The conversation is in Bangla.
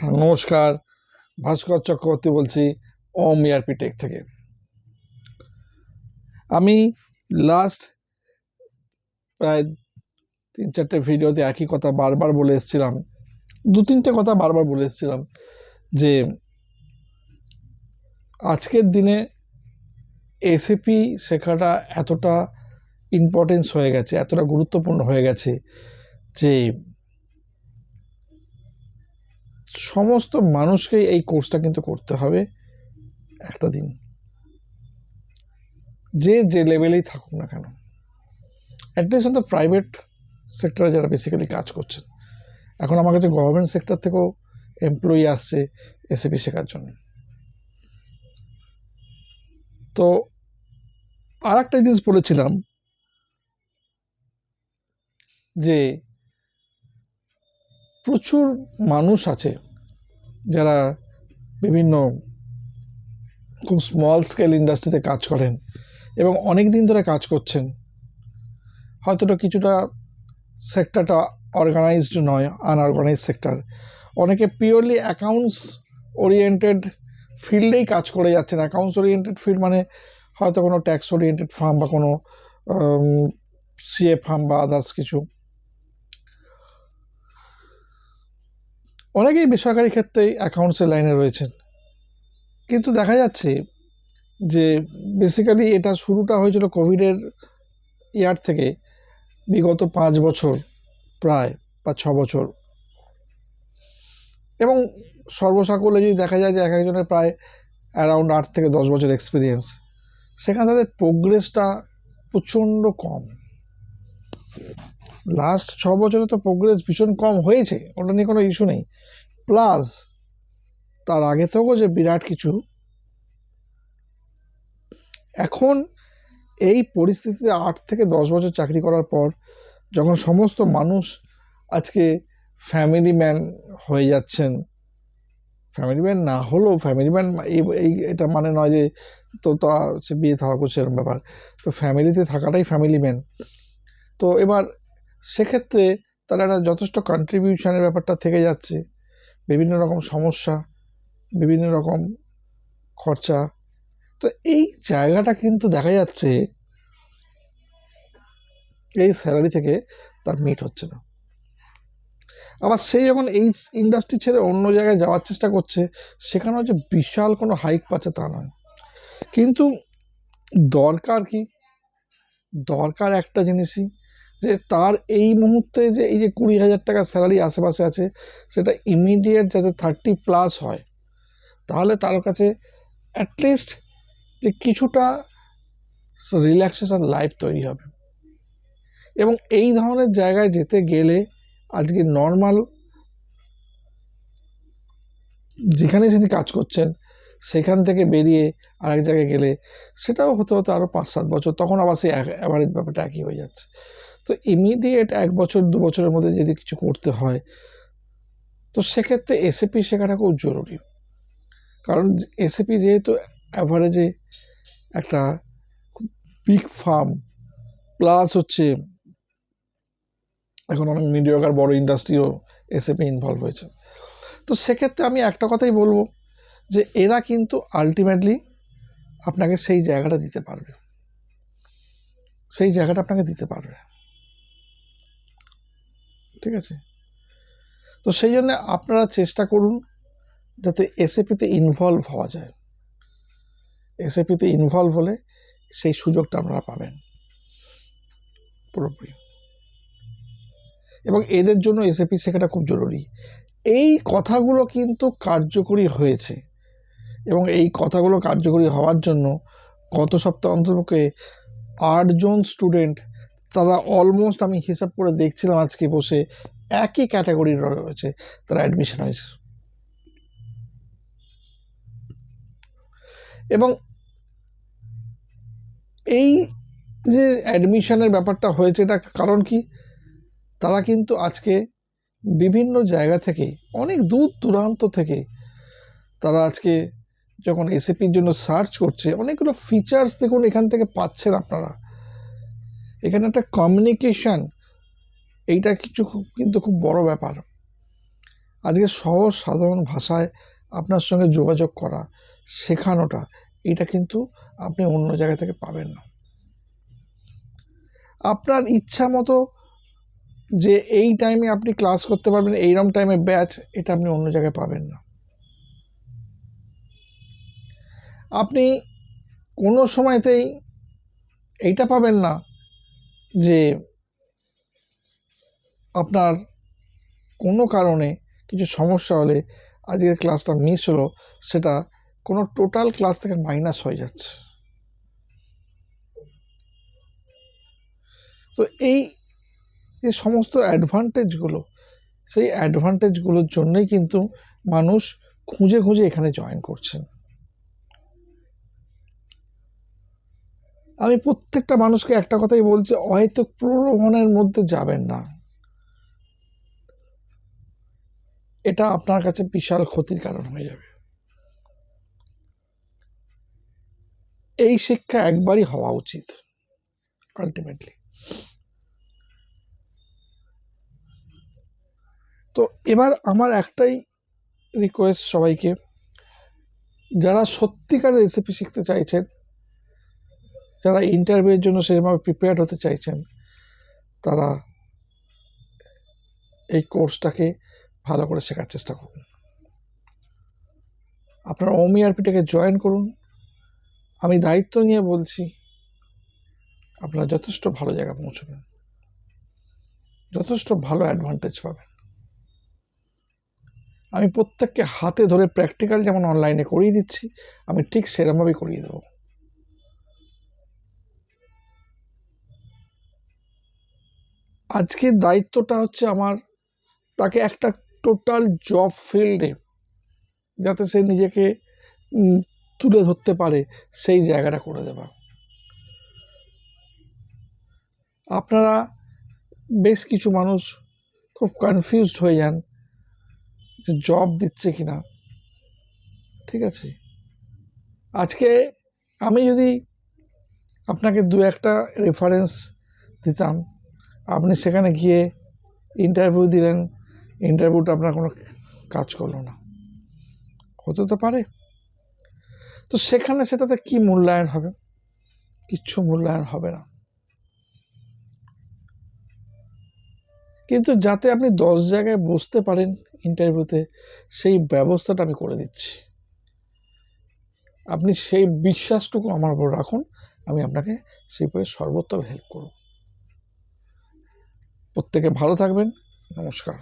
নমস্কার, ভাস্কর চক্রবর্তী বলছি ওম ইআরপি টেক থেকে। আমি লাস্ট প্রায় 3-4টে ভিডিওতে একই কথা বারবার বলে এসেছিলাম, 2-3টে কথা বারবার বলে এসেছিলাম যে আজকের দিনে এসএপি শেখাটা এতটা ইম্পর্টেন্স হয়ে গেছে, এতটা গুরুত্বপূর্ণ হয়ে গেছে যে সমস্ত মানুষকেই এই কোর্সটা কিন্তু করতে হবে একটা দিন, যে লেভেলেই থাকুক না কেন। অ্যাটলিস্ট অন দ্য প্রাইভেট সেক্টরে যারা বেসিক্যালি কাজ করছেন, এখন আমার কাছে গভর্নমেন্ট সেক্টর থেকেও এমপ্লয়ি আসছে এসএপি শেখার জন্য। তো আর একটা জিনিস বলেছিলাম যে প্রচুর মানুষ আছে যারা বিভিন্ন খুব স্মল স্কেল ইন্ডাস্ট্রিতে কাজ করেন এবং অনেক দিন ধরে কাজ করছেন। হয়তো কিছুটা সেক্টরটা অর্গানাইজড নয়, আনঅর্গানাইজড সেক্টর। অনেকে পিওরলি অ্যাকাউন্টস ওরিয়েন্টেড ফিল্ডেই কাজ করে যাচ্ছেন। অ্যাকাউন্টস ওরিয়েন্টেড ফিল্ড মানে হয়তো কোনো ট্যাক্স ওরিয়েন্টেড ফার্ম বা কোনো সিএ ফার্ম বা আদার্স কিছু। অনেকেই বেসরকারি ক্ষেত্রেই অ্যাকাউন্টসের লাইনে রয়েছেন, কিন্তু দেখা যাচ্ছে যে বেসিক্যালি এটা শুরুটা হয়েছিল কোভিডের ইয়ার থেকে, বিগত 5 বছর প্রায় বা 6 বছর, এবং সর্বসাকুল্যে যদি দেখা যায় যে এক একজনের প্রায় অ্যারাউন্ড 8 থেকে 10 বছর এক্সপিরিয়েন্স, সেখানে তাদের প্রোগ্রেসটা প্রচণ্ড কম। লাস্ট 6 বছরে তো প্রোগ্রেস ভীষণ কম হয়েছে, ওটা নিয়ে কোনো ইস্যু নেই। প্লাস তার আগে থেকেও যে বিরাট কিছু, এখন এই পরিস্থিতিতে 8 থেকে 10 বছর চাকরি করার পর যখন সমস্ত মানুষ আজকে ফ্যামিলি ম্যান হয়ে যাচ্ছেন, ফ্যামিলি ম্যান না হলেও ফ্যামিলি ম্যান এটা মানে নয় যে তো তা সে বিয়ে থাকা করছে এরকম ব্যাপার, তো ফ্যামিলিতে থাকাটাই ফ্যামিলি ম্যান। তো এবার সেক্ষেত্রে তারা একটা যথেষ্ট কন্ট্রিবিউশনের ব্যাপারটা থেকে যাচ্ছে, বিভিন্ন রকম সমস্যা, বিভিন্ন রকম খরচা। তো এই জায়গাটা কিন্তু দেখা যাচ্ছে এই স্যালারি থেকে তার মিট হচ্ছে না। আবার সেই যখন এই ইন্ডাস্ট্রি ছেড়ে অন্য জায়গায় যাওয়ার চেষ্টা করছে, সেখানেও যে বিশাল কোনো হাইক পাচ্ছে তা নয়। কিন্তু দরকার কি? দরকার একটা জিনিসই, যে তার এই মুহূর্তে যে এই যে 20,000 টাকা স্যালারি আশেপাশে আছে, সেটা ইমিডিয়েট যাতে 30+ হয়, তাহলে তার কাছে অ্যাটলিস্ট যে কিছুটা রিল্যাক্সেশন লাইফ তৈরি হবে। এবং এই ধরনের জায়গায় যেতে গেলে আজকে নর্মাল যেখানে যিনি কাজ করছেন সেখান থেকে বেরিয়ে আরেক জায়গায় গেলে সেটাও হতে হতে আরও 5-7 বছর, তখন আবার সেই অ্যাভারেজ ব্যাপারটা একই হয়ে যাচ্ছে। তো ইমিডিয়েট 1 বছর 2 বছরের মধ্যে যদি কিছু করতে হয়, তো সেক্ষেত্রে এসএপি শেখাটা খুব জরুরি। কারণ এসএপি যেহেতু অ্যাভারেজে একটা বিগ ফার্ম, প্লাস হচ্ছে এখন অনেক মিডিয়াকার বড় ইন্ডাস্ট্রিও এসএপি ইনভলভ হয়েছে। তো সেক্ষেত্রে আমি একটা কথাই বলবো যে এরা কিন্তু আলটিমেটলি আপনাকে সেই জায়গাটা দিতে পারবে, সেই জায়গাটা আপনাকে দিতে পারবে, ঠিক আছে? তো সেই জন্য আপনারা চেষ্টা করুন যাতে এসএপিতে ইনভলভ হওয়া যায়। এসএপিতে ইনভলভ হলে সেই সুযোগটা আপনারা পাবেন পুরোপুরি, এবং এদের জন্য এসএপি শেখাটা খুব জরুরি। এই কথাগুলো কিন্তু কার্যকরী হয়েছে, এবং এই কথাগুলো কার্যকরী হওয়ার জন্য গত সপ্তাহ অন্ততপক্ষে 8 জন স্টুডেন্ট, তারা অলমোস্ট, আমি হিসাব করে দেখছিলাম আজকে বসে, একই ক্যাটাগরির রয়েছে, তারা অ্যাডমিশন হয়েছে। এবং এই যে অ্যাডমিশনের ব্যাপারটা হয়েছে, এটা কারণ কি? তারা কিন্তু আজকে বিভিন্ন জায়গা থেকে, অনেক দূর দূরান্ত থেকে তারা আজকে যখন এসএপির জন্য সার্চ করছে, অনেকগুলো ফিচার্স দেখুন এখান থেকে পাচ্ছেন আপনারা। এখানে একটা কমিউনিকেশান, এইটা কিছু কিন্তু খুব বড় ব্যাপার। আজকে সহজ সাধারণ ভাষায় আপনার সঙ্গে যোগাযোগ করা, শেখানোটা, এটা কিন্তু আপনি অন্য জায়গা থেকে পাবেন না। আপনার ইচ্ছা মতো যে এই টাইমে আপনি ক্লাস করতে পারবেন, এইরকম টাইমে ব্যাচ, এটা আপনি অন্য জায়গায় পাবেন না। আপনি কোনো সময়তেই এইটা পাবেন না যে আপনার কোনো কারণে কিছু সমস্যা হলে আজকের ক্লাসটা মিস হলো, সেটা কোনো টোটাল ক্লাস থেকে মাইনাস হয়ে যাচ্ছে। তো এই যে সমস্ত অ্যাডভান্টেজগুলো, সেই অ্যাডভান্টেজগুলোর জন্যই কিন্তু মানুষ খুঁজে খুঁজে এখানে জয়েন করছেন। আমি প্রত্যেকটা মানুষকে একটা কথাই বলছি, অহেতুক প্রলোভনের মধ্যে যাবেন না। এটা আপনার কাছে বিশাল ক্ষতির কারণ হয়ে যাবে। এই শিক্ষা একবারই হওয়া উচিত আলটিমেটলি। তো এবার আমার একটাই রিকোয়েস্ট সবাইকে, যারা সত্যিকার রেসিপি শিখতে চাইছেন, যারা ইন্টারভিউয়ের জন্য সেরকমভাবে প্রিপেয়ার্ড হতে চাইছেন, তারা এই কোর্সটাকে ভালো করে শেখার চেষ্টা করুন। আপনারা OMERPটাকে জয়েন করুন। আমি দায়িত্ব নিয়ে বলছি, আপনারা যথেষ্ট ভালো জায়গা পৌঁছবেন, যথেষ্ট ভালো অ্যাডভান্টেজ পাবেন। আমি প্রত্যেককে হাতে ধরে প্র্যাকটিক্যাল যেমন অনলাইনে করিয়ে দিচ্ছি, আমি ঠিক সেরকমভাবেই করিয়ে দেবো। আজকের দায়িত্বটা হচ্ছে আমার, তাকে একটা টোটাল জব ফিল্ডে যাতে সে নিজেকে তুলে ধরতে পারে, সেই জায়গাটা করে দেওয়া। আপনারা বেশ কিছু মানুষ খুব কনফিউজড হয়ে যান যে জব দিচ্ছে কিনা। ঠিক আছে, আজকে আমি যদি আপনাকে দু একটা রেফারেন্স দিতাম, আপনি সেখানে গিয়ে ইন্টারভিউ দিলেন, ইন্টারভিউটা আপনার কোনো কাজ করলো না, হতে তো পারে। তো সেখানে সেটাতে কি মূল্যায়ন হবে? কিচ্ছু মূল্যায়ন হবে না। কিন্তু যাতে আপনি 10 জায়গায় বসতে পারেন ইন্টারভিউতে, সেই ব্যবস্থাটা আমি করে দিচ্ছি। আপনি সেই বিশ্বাসটুকু আমার উপর রাখুন, আমি আপনাকে সেইভাবে সর্বোত্তম হেল্প করব। প্রত্যেকে ভালো থাকবেন। নমস্কার।